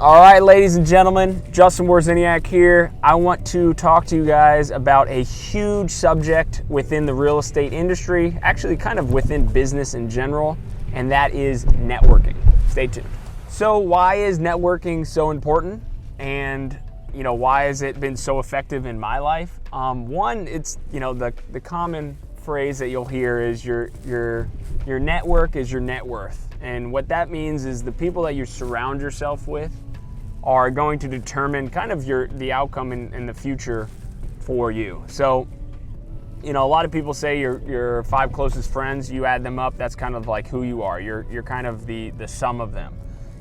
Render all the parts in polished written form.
All right, ladies and gentlemen, Wawrzyniak here. I want to talk to you guys about a huge subject within the real estate industry, actually kind of within business in general, and that is networking. Stay tuned. So why is networking so important? And why has it been so effective in my life? One, it's the common phrase that you'll hear is your network is your net worth. And what that means is the people that you surround yourself with are going to determine kind of the outcome in the future for you. So, a lot of people say your 5 closest friends, you add them up, that's kind of like who you are. You're kind of the sum of them.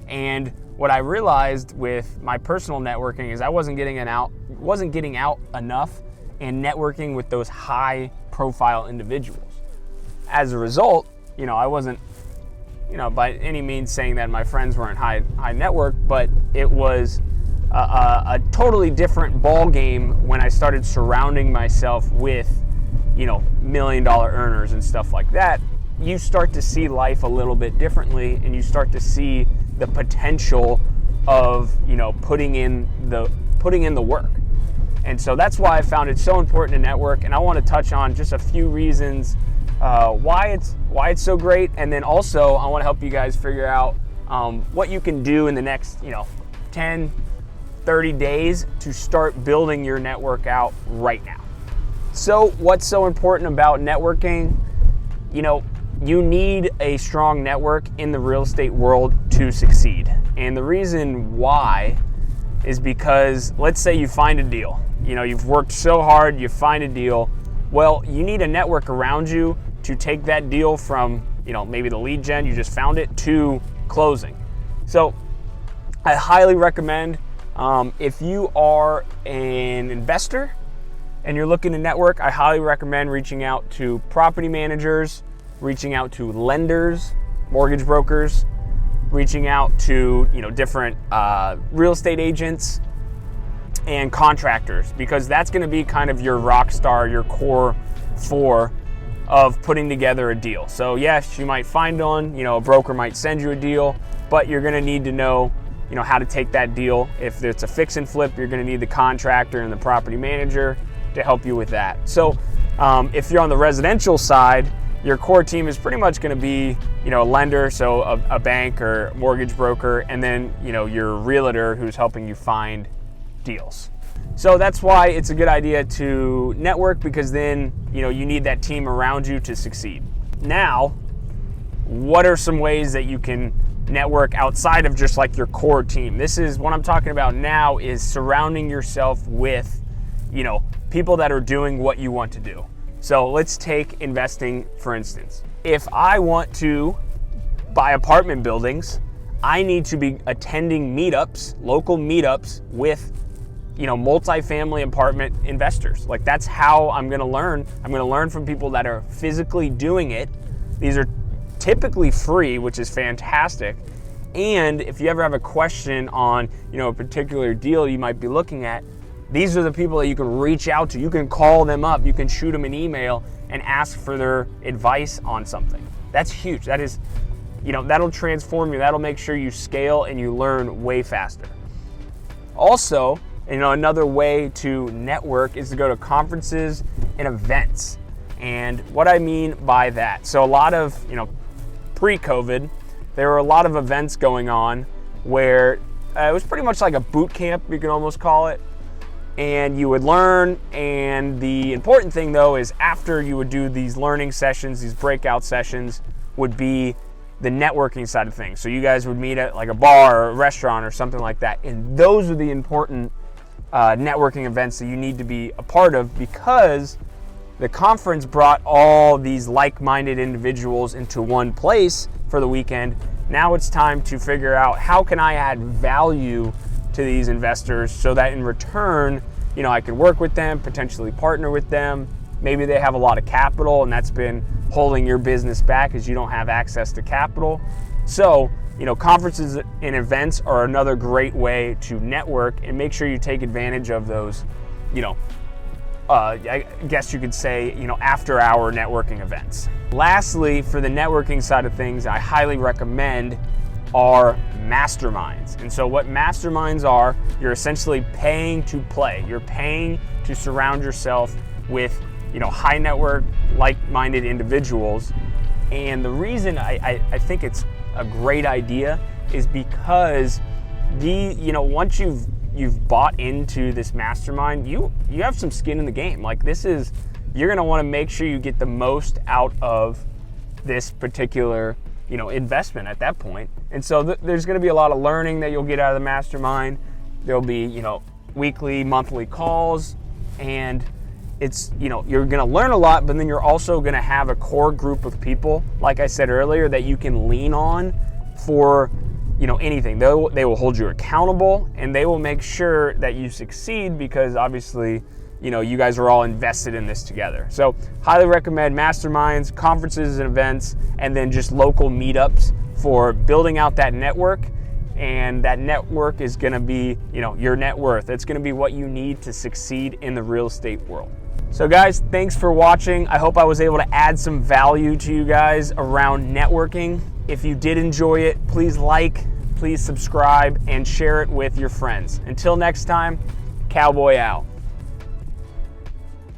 And what I realized with my personal networking is I wasn't getting out enough and networking with those high profile individuals. As a result, I wasn't by any means saying that my friends weren't high network, but it was a totally different ball game when I started surrounding myself with, $1 million earners and stuff like that. You start to see life a little bit differently, and you start to see the potential of, putting in the work. And so that's why I found it so important to network, and I want to touch on just a few reasons why it's so great, and then also I want to help you guys figure out what you can do in the next 10, 30 days to start building your network out right now. So what's so important about networking? You need a strong network in the real estate world to succeed. And the reason why is because let's say you find a deal. You've worked so hard, you find a deal. Well, you need a network around you to take that deal from, maybe the lead gen, you just found it, to closing. So I highly recommend if you are an investor and you're looking to network, I highly recommend reaching out to property managers, reaching out to lenders, mortgage brokers, reaching out to, different real estate agents and contractors, because that's going to be kind of your rock star, your core four of putting together a deal. So yes, you might find one, a broker might send you a deal, but you're going to need to know, how to take that deal. If it's a fix and flip, you're going to need the contractor and the property manager to help you with that. So if you're on the residential side, your core team is pretty much going to be, a lender, so a bank or mortgage broker, and then, your realtor who's helping you find deals. So that's why it's a good idea to network, because then, you need that team around you to succeed. Now, what are some ways that you can network outside of just like your core team? This is what I'm talking about now, is surrounding yourself with, people that are doing what you want to do. So let's take investing, for instance. If I want to buy apartment buildings, I need to be attending meetups, local meetups with multifamily apartment investors. Like, that's how I'm going to learn. I'm going to learn from people that are physically doing it. These are typically free, which is fantastic. And if you ever have a question on, a particular deal you might be looking at, these are the people that you can reach out to. You can call them up, you can shoot them an email and ask for their advice on something. That's huge. That is, that'll transform you. That'll make sure you scale and you learn way faster. Also, another way to network is to go to conferences and events. And what I mean by that, so a lot of, pre-COVID, there were a lot of events going on where it was pretty much like a boot camp, you can almost call it. And you would learn, and the important thing though is after you would do these learning sessions, these breakout sessions, would be the networking side of things. So you guys would meet at like a bar or a restaurant or something like that. And those are the important networking events that you need to be a part of, because the conference brought all these like-minded individuals into one place for the weekend. Now it's time to figure out, how can I add value to these investors so that in return, I can work with them, potentially partner with them. Maybe they have a lot of capital and that's been holding your business back as you don't have access to capital. So, conferences and events are another great way to network, and make sure you take advantage of those, I guess you could say, after hour networking events. Lastly, for the networking side of things, I highly recommend are masterminds. And so what masterminds are, you're essentially paying to play. You're paying to surround yourself with, high network, like-minded individuals. And the reason I think it's a great idea is because once you've bought into this mastermind, you have some skin in the game. Like you're gonna want to make sure you get the most out of this particular investment at that point. And so there's going to be a lot of learning that you'll get out of the mastermind. There'll be weekly, monthly calls, and it's you're going to learn a lot, but then you're also going to have a core group of people, like I said earlier, that you can lean on for anything. They will hold you accountable, and they will make sure that you succeed, because obviously you guys are all invested in this together. So highly recommend masterminds, conferences and events, and then just local meetups for building out that network. And that network is gonna be, your net worth. It's gonna be what you need to succeed in the real estate world. So guys, thanks for watching. I hope I was able to add some value to you guys around networking. If you did enjoy it, please please subscribe, and share it with your friends. Until next time, Cowboy out.